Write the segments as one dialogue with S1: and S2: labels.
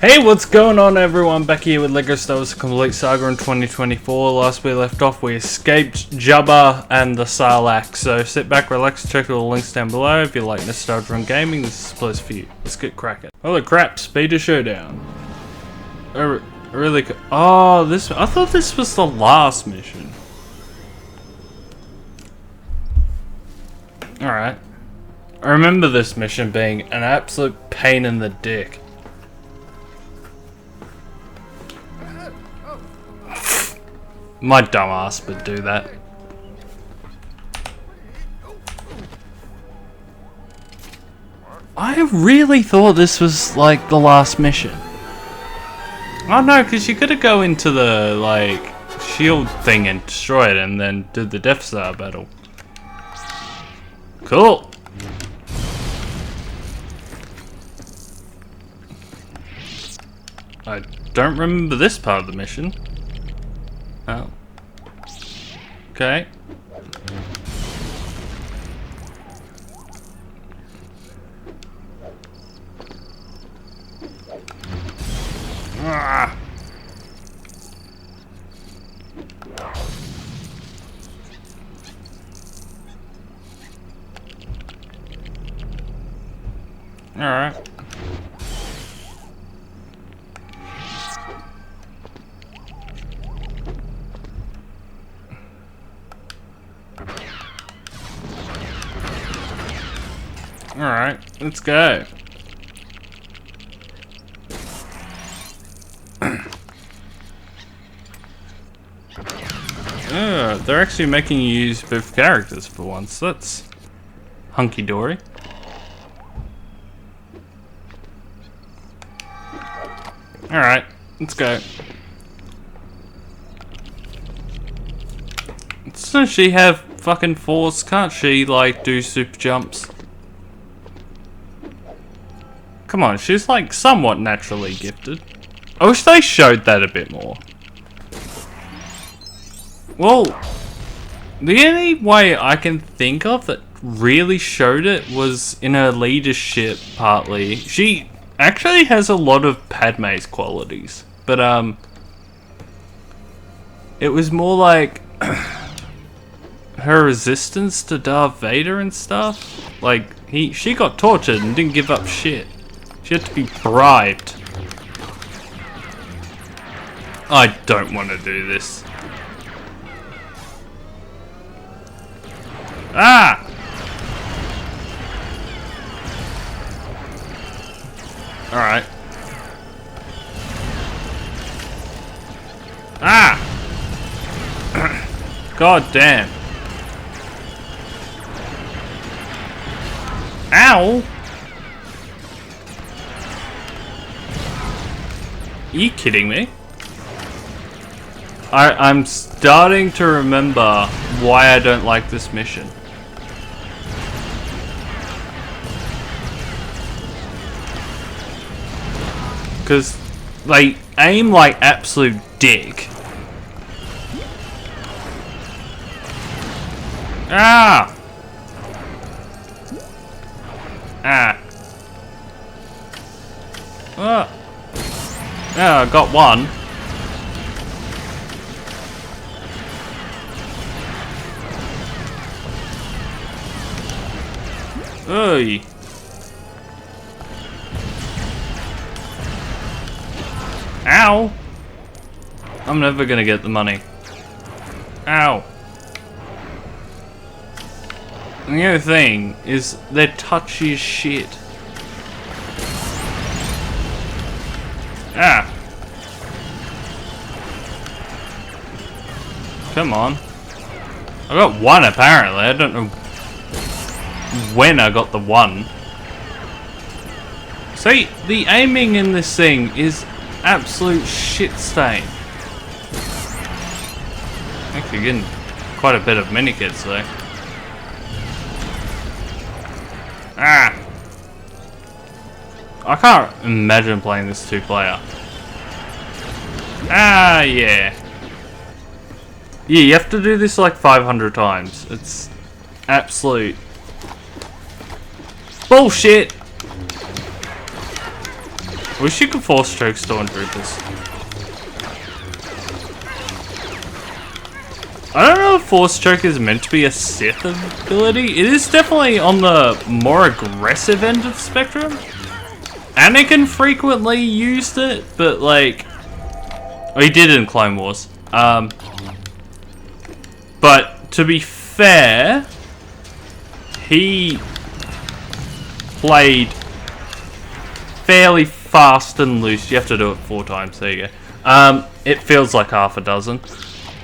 S1: Hey, what's going on everyone? Back here with LEGO Star Wars: Complete Saga in 2024. Last we left off, we escaped Jabba and the Sarlacc. So sit back, relax, check all the links down below. If you like nostalgia and gaming, this is the place for you. Let's get cracking. Holy crap, speed of Showdown. Really oh, I thought this was the last mission. Alright. I remember this mission being an absolute pain in the dick. My dumbass would do that. I really thought this was like the last mission. Oh no, because you gotta go into the like shield thing and destroy it and then do the Death Star battle. Cool. I don't remember this part of the mission. Oh. Okay. Ah. All right. Alright, let's go. They're actually making you use both characters for once. That's hunky-dory. Alright, let's go. Doesn't she have fucking force? Can't she, like, do super jumps? Come on, she's like somewhat naturally gifted. I wish they showed that a bit more. Well, the only way I can think of that really showed it was in her leadership partly. She actually has a lot of Padme's qualities, but it was more like her resistance to Darth Vader and stuff. Like she got tortured and didn't give up shit. She had to be bribed. I don't want to do this. Ah! Alright. Ah! God damn. Ow! Are you kidding me? I'm starting to remember why I don't like this mission. Because they aim like absolute dick. Ah! Ah. Oh. Yeah, I got one. Oy. Ow. I'm never gonna get the money. Ow. And the other thing is they're touchy as shit. Ah. Come on. I got one apparently. I don't know when I got the one. See, the aiming in this thing is absolute shit stain. Actually getting quite a bit of minikits though. Ah! I can't imagine playing this two-player. Ah, yeah. Yeah, you have to do this like 500 times. It's absolute bullshit. Wish you could force choke stormtroopers. I don't know if force choke is meant to be a Sith ability. It is definitely on the more aggressive end of the spectrum. Anakin frequently used it, but like, oh, he did in Clone Wars. But to be fair, he played fairly fast and loose. You have to do it 4 times. There you go. It feels like half a dozen.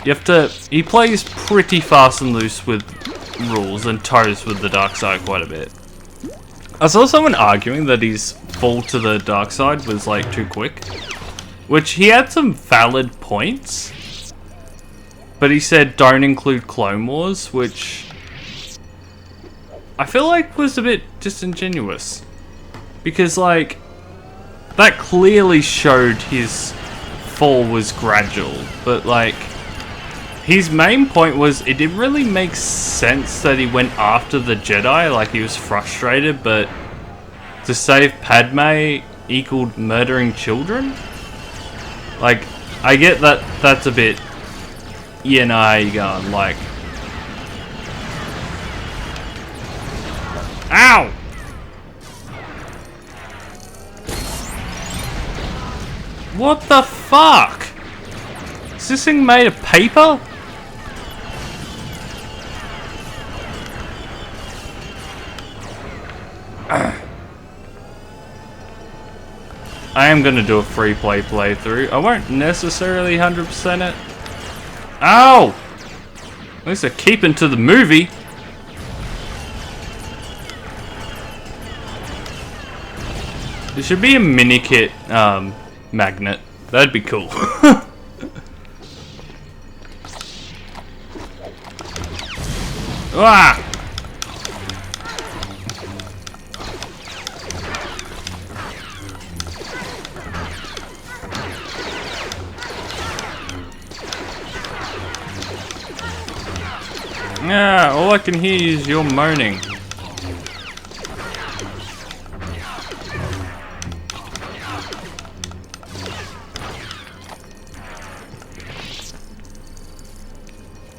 S1: You have to. He plays pretty fast and loose with rules and toes with the dark side quite a bit. I saw someone arguing that his fall to the dark side was like too quick, which he had some valid points. But he said don't include Clone Wars, which I feel like was a bit disingenuous, because like that clearly showed his fall was gradual, but like his main point was it didn't really make sense that he went after the Jedi, like he was frustrated, but to save Padme equaled murdering children? Like, I get that that's a bit, you know how you going, like, ow! What the fuck? Is this thing made of paper? I am going to do a free play playthrough. I won't necessarily 100% it. Ow! At least I keep into the movie. There should be a mini kit magnet. That'd be cool. Ah! Yeah, all I can hear is your moaning.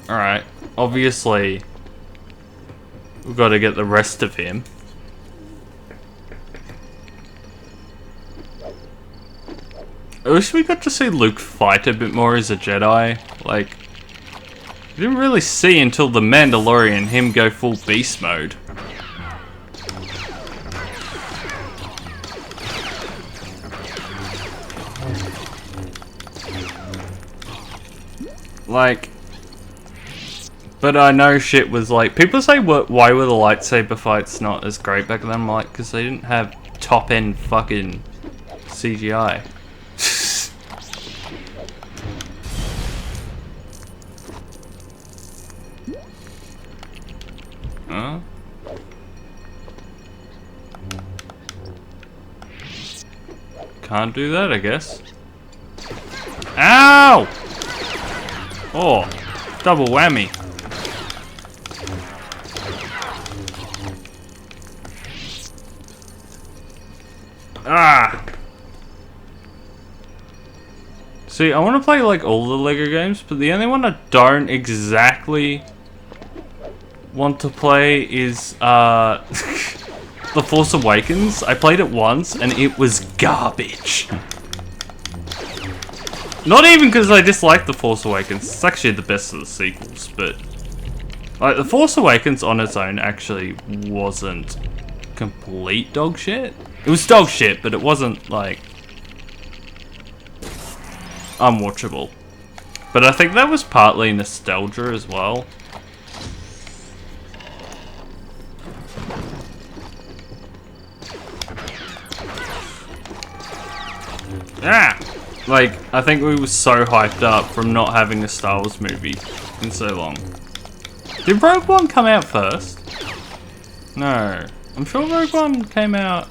S1: Alright, obviously we've got to get the rest of him. I wish we got to see Luke fight a bit more as a Jedi. Like, we didn't really see until The Mandalorian him go full beast mode. Like, but I know shit was like, people say why were the lightsaber fights not as great back then? I'm like, because they didn't have top end fucking CGI. Huh? Can't do that, I guess. Ow! Oh, double whammy. Ah! See, I want to play like all the LEGO games, but the only one I don't exactly want to play is The Force Awakens. I played it once and it was garbage. Not even because I dislike The Force Awakens. It's actually the best of the sequels, but like The Force Awakens on its own actually wasn't complete dog shit. It was dog shit, but it wasn't like unwatchable. But I think that was partly nostalgia as well. Ah! Like, I think we were so hyped up from not having a Star Wars movie in so long. Did Rogue One come out first? No. I'm sure Rogue One came out...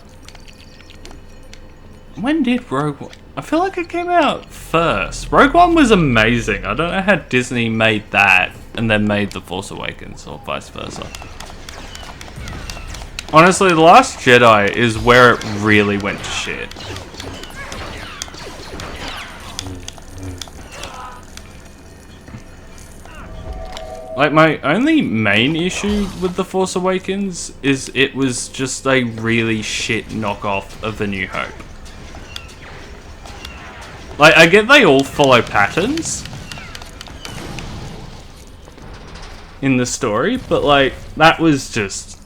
S1: When did Rogue One... I feel like it came out first. Rogue One was amazing. I don't know how Disney made that and then made The Force Awakens, or vice versa. Honestly, The Last Jedi is where it really went to shit. Like, my only main issue with The Force Awakens is it was just a really shit knockoff of A New Hope. Like, I get they all follow patterns in the story, but like, that was just...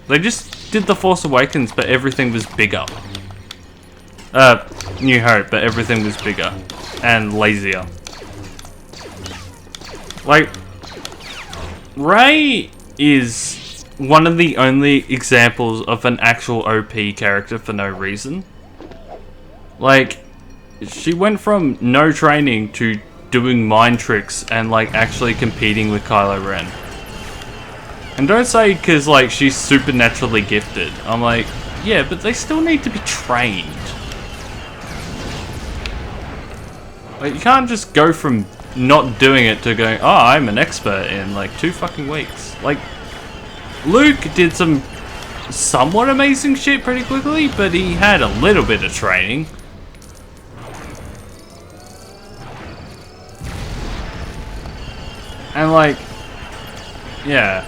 S1: They just did The Force Awakens, but everything was bigger. New Hope, but everything was bigger and lazier. Like, Rey is one of the only examples of an actual OP character for no reason. Like, she went from no training to doing mind tricks and like actually competing with Kylo Ren. And don't say because like she's supernaturally gifted. I'm like, yeah, but they still need to be trained. Like, you can't just go from not doing it to going, oh, I'm an expert in like 2 fucking weeks. Like, Luke did some somewhat amazing shit pretty quickly, but he had a little bit of training. And like, yeah.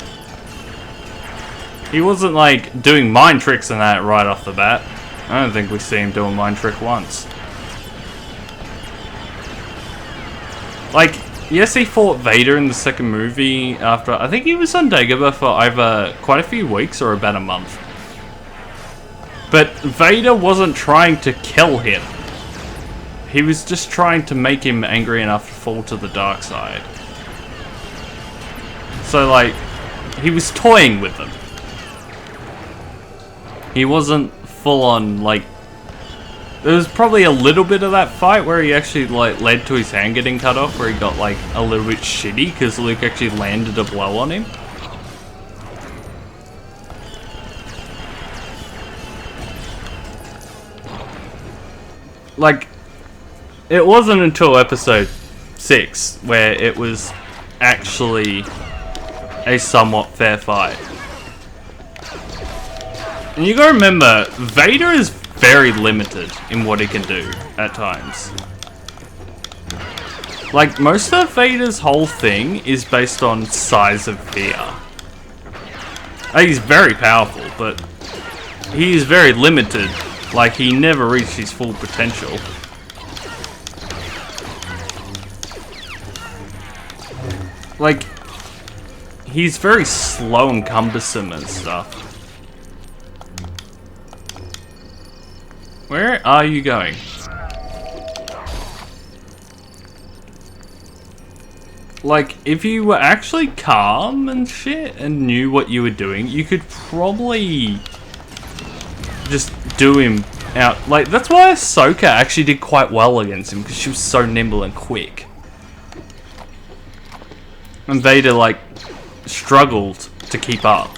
S1: He wasn't like doing mind tricks and that right off the bat. I don't think we see him do a mind trick once. Like, yes, he fought Vader in the second movie after... I think he was on Dagobah for either quite a few weeks or about a month. But Vader wasn't trying to kill him. He was just trying to make him angry enough to fall to the dark side. So, like, he was toying with them. He wasn't full on, like... There was probably a little bit of that fight where he actually like led to his hand getting cut off, where he got like a little bit shitty because Luke actually landed a blow on him. Like, it wasn't until episode 6 where it was actually a somewhat fair fight. And you gotta remember, Vader is very limited in what he can do at times. Like, most of Vader's whole thing is based on size of fear. He's very powerful, but he is very limited. Like, he never reached his full potential. Like, he's very slow and cumbersome and stuff. Where are you going? Like, if you were actually calm and shit and knew what you were doing, you could probably just do him out. Like, that's why Ahsoka actually did quite well against him, because she was so nimble and quick. And Vader, like, struggled to keep up.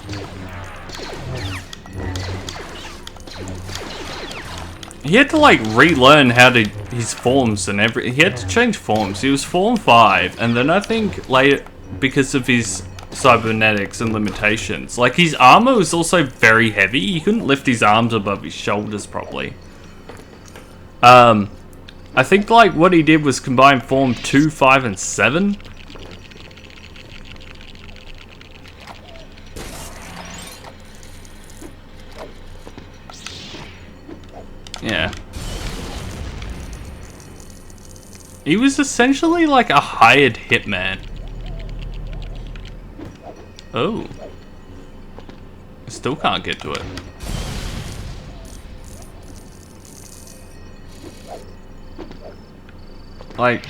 S1: He had to like relearn how to his forms and he had to change forms. He was Form 5, and then I think later, because of his cybernetics and limitations, like his armor was also very heavy. He couldn't lift his arms above his shoulders properly. I think like what he did was combine Form 2, 5, and 7. Yeah. He was essentially like a hired hitman. Oh. I still can't get to it. Like,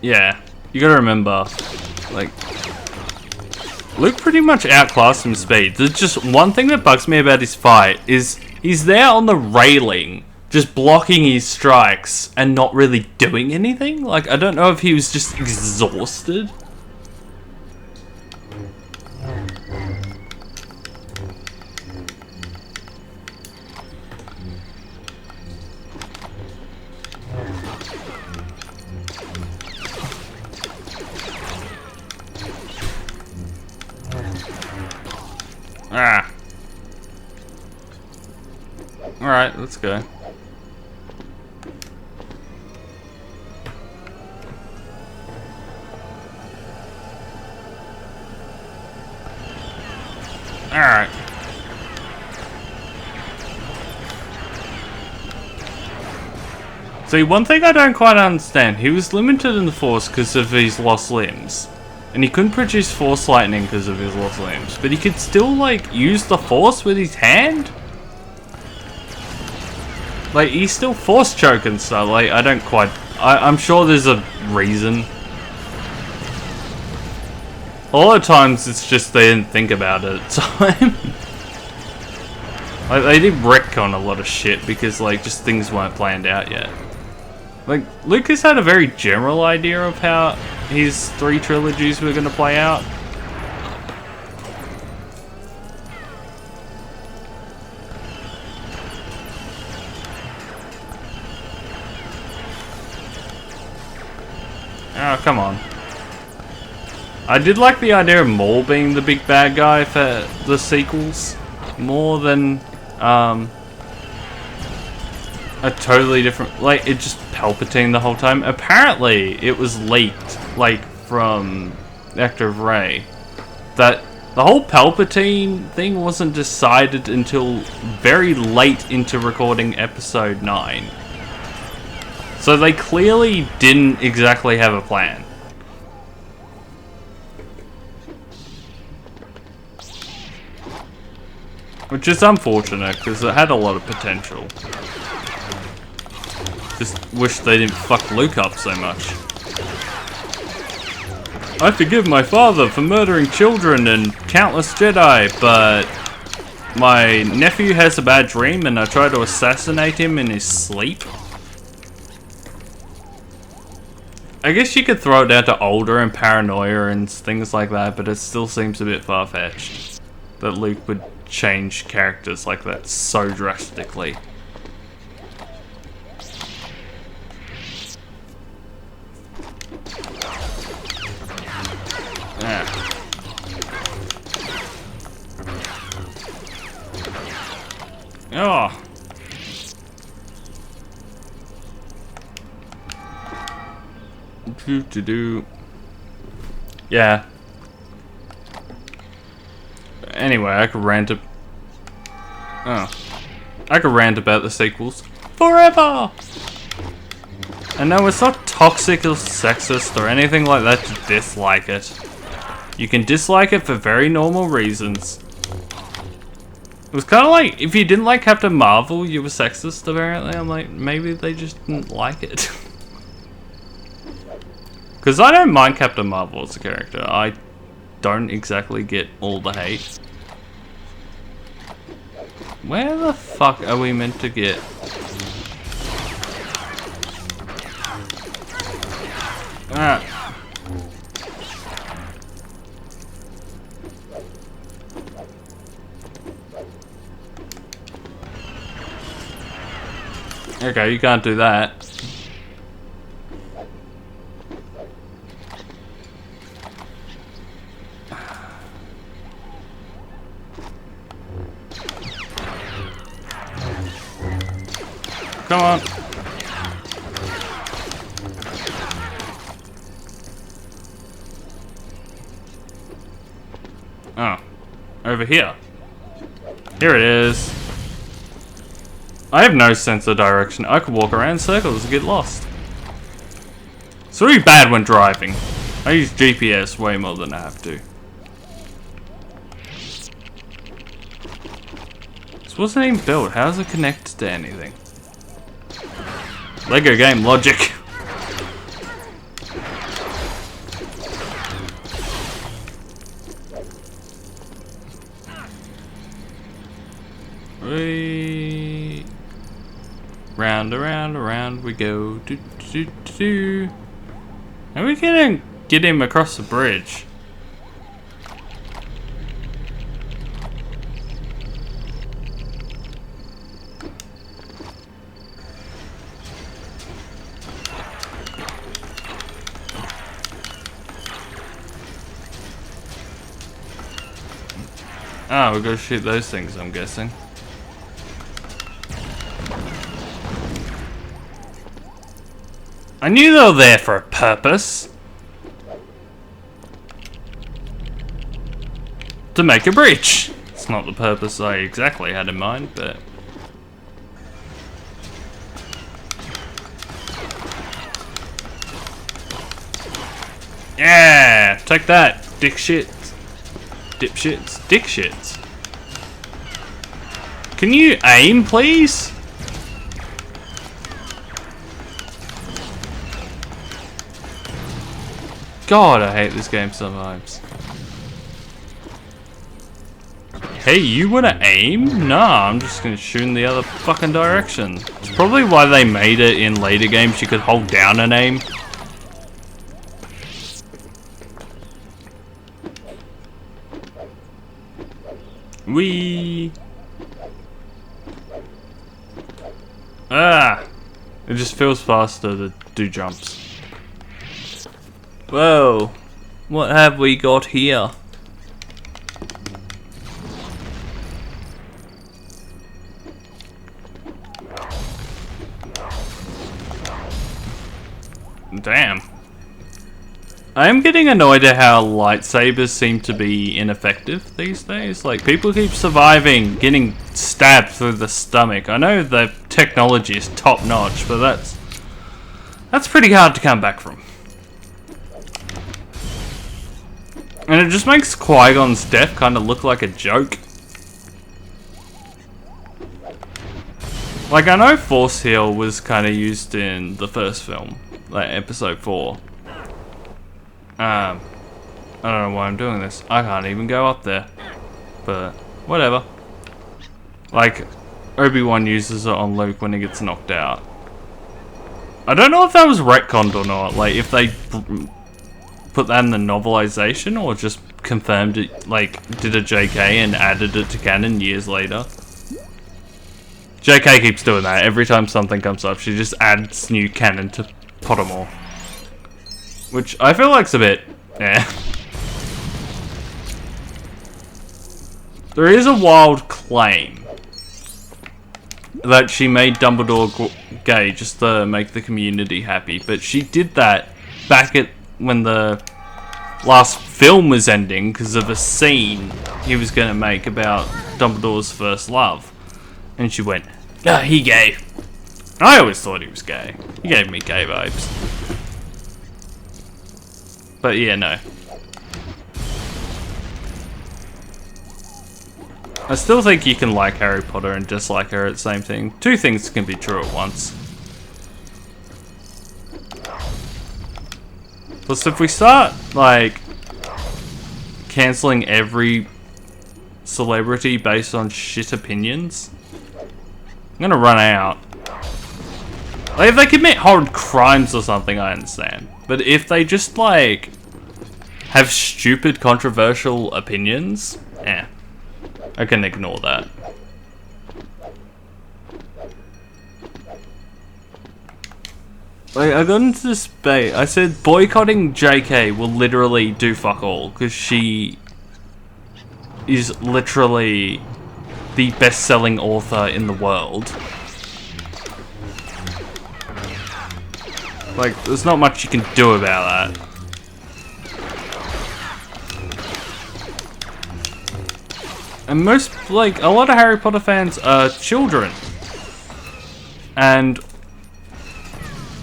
S1: yeah. You gotta remember, like, Luke pretty much outclassed him speed. There's just one thing that bugs me about his fight is he's there on the railing, just blocking his strikes and not really doing anything. Like, I don't know if he was just exhausted. Ah. Alright, let's go. See, one thing I don't quite understand, he was limited in the Force because of his lost limbs. And he couldn't produce Force Lightning because of his lost limbs. But he could still, like, use the Force with his hand? Like, he's still Force choking stuff. Like, I don't quite... I'm sure there's a reason. A lot of times it's just they didn't think about it at the time. Like, they did retcon a lot of shit because, like, just things weren't planned out yet. Like, Lucas had a very general idea of how his 3 trilogies were going to play out. Oh, come on. I did like the idea of Maul being the big bad guy for the sequels. More than, a totally different... Like, it just Palpatine the whole time. Apparently, it was leaked, like, from Actor of Rey, that the whole Palpatine thing wasn't decided until very late into recording Episode 9. So they clearly didn't exactly have a plan. Which is unfortunate, because it had a lot of potential. Just wish they didn't fuck Luke up so much. I forgive my father for murdering children and countless Jedi, but my nephew has a bad dream and I try to assassinate him in his sleep. I guess you could throw it down to older and paranoia and things like that, but it still seems a bit far-fetched that Luke would change characters like that so drastically. Yeah. Oh. Do. Yeah. Anyway, I could rant I could rant about the sequels forever. And no, it's not toxic or sexist or anything like that to dislike it. You can dislike it for very normal reasons. It was kind of like, if you didn't like Captain Marvel, you were sexist, apparently. I'm like, maybe they just didn't like it. Because I don't mind Captain Marvel as a character. I don't exactly get all the hate. Where the fuck are we meant to get? Ah. Okay, you can't do that. Come on. Oh. Over here. Here it is. I have no sense of direction. I could walk around in circles and get lost. It's really bad when driving. I use GPS way more than I have to. This wasn't even built. How is it connected to anything? Lego game logic. Round, around, around we go. Do, do, do, do. And we can get him across the bridge. Ah, we've got to shoot those things, I'm guessing. I knew they were there for a purpose. To make a bridge. It's not the purpose I exactly had in mind, but... Yeah, take that, dick shits. Dipshits. Dick shits. Can you aim, please? God, I hate this game sometimes. Hey, you wanna aim? Nah, I'm just gonna shoot in the other fucking direction. It's probably why they made it in later games you could hold down and aim. Whee! Ah! It just feels faster to do jumps. Whoa! What have we got here? Damn. I am getting annoyed at how lightsabers seem to be ineffective these days. Like, people keep surviving getting stabbed through the stomach. I know the technology is top notch, but that's pretty hard to come back from. And it just makes Qui-Gon's death kind of look like a joke. Like, I know Force Heal was kind of used in the first film, like episode 4. I don't know why I'm doing this. I can't even go up there. But, whatever. Like, Obi-Wan uses it on Luke when he gets knocked out. I don't know if that was retconned or not. Like, if they put that in the novelization or just confirmed it, like, did a JK and added it to canon years later. JK keeps doing that. Every time something comes up, she just adds new canon to Pottermore. Which I feel like's a bit, eh. There is a wild claim that she made Dumbledore gay just to make the community happy, but she did that back at when the last film was ending because of a scene he was going to make about Dumbledore's first love, and she went, "Ah, he gay." I always thought he was gay. He gave me gay vibes. But yeah, no. I still think you can like Harry Potter and dislike her at the same thing. Two things can be true at once. Plus, if we start, like, cancelling every celebrity based on shit opinions, I'm gonna run out. Like, if they commit horrid crimes or something, I understand. But if they just, like, have stupid, controversial opinions, I can ignore that. Like, I got into this debate. I said boycotting JK will literally do fuck all, because she is literally the best-selling author in the world. Like, there's not much you can do about that. And most, like, a lot of Harry Potter fans are children. And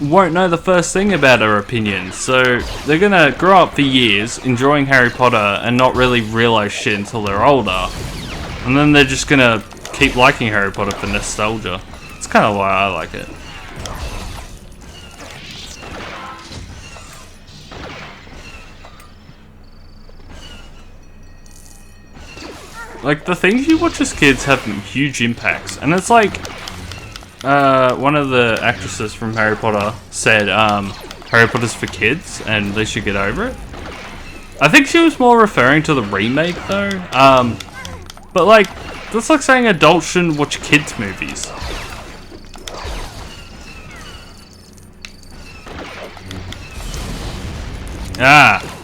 S1: won't know the first thing about her opinions. So, they're gonna grow up for years enjoying Harry Potter and not really realize shit until they're older. And then they're just gonna keep liking Harry Potter for nostalgia. That's kind of why I like it. Like, the things you watch as kids have huge impacts. And it's like, one of the actresses from Harry Potter said, Harry Potter's for kids, and they should get over it. I think she was more referring to the remake, though. But, like, that's like saying adults shouldn't watch kids' movies. Ah.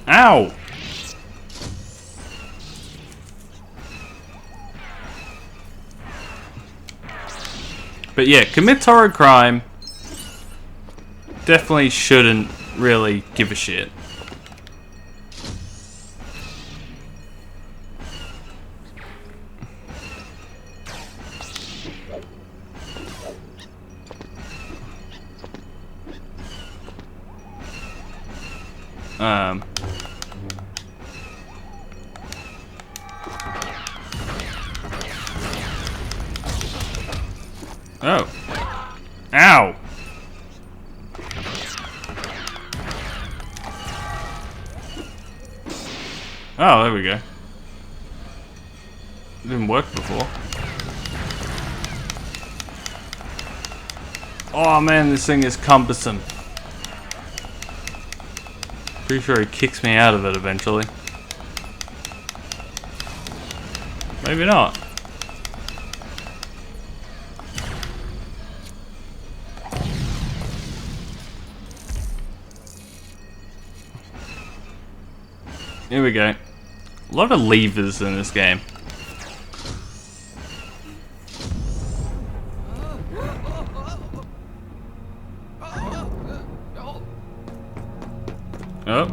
S1: Ow! But yeah, commits horror crime. Definitely shouldn't really give a shit. Oh. Ow! Oh, there we go. It didn't work before. Oh man, this thing is cumbersome. Pretty sure he kicks me out of it eventually. Maybe not. Here we go. A lot of levers in this game. Oh.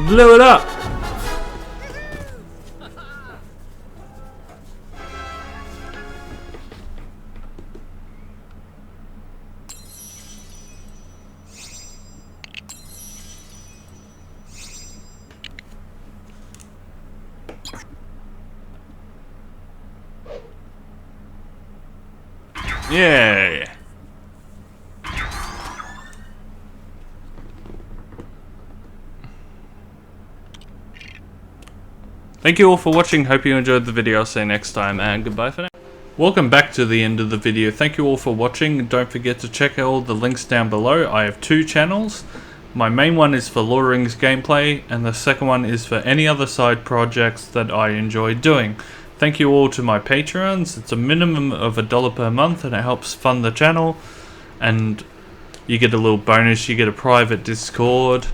S1: Blew it up. Yeah. Thank you all for watching. Hope you enjoyed the video. I'll see you next time, and goodbye for now. Welcome back to the end of the video. Thank you all for watching. Don't forget to check out all the links down below. I have two channels. My main one is for Lord of the Rings gameplay, and the second one is for any other side projects that I enjoy doing. Thank you all to my Patreons. It's a minimum of $1 per month, and it helps fund the channel. And you get a little bonus. You get a private Discord,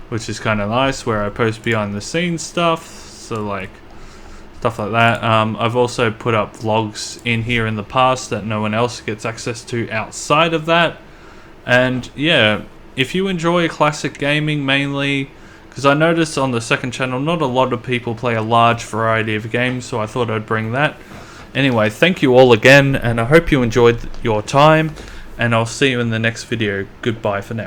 S1: which is kind of nice, where I post behind the scenes stuff. So like stuff like that. I've also put up vlogs in here in the past that no one else gets access to outside of that. And yeah, if you enjoy classic gaming mainly, because I noticed on the second channel not a lot of people play a large variety of games, so I thought I'd bring that. Anyway, thank you all again, and I hope you enjoyed your time, and I'll see you in the next video. Goodbye for now.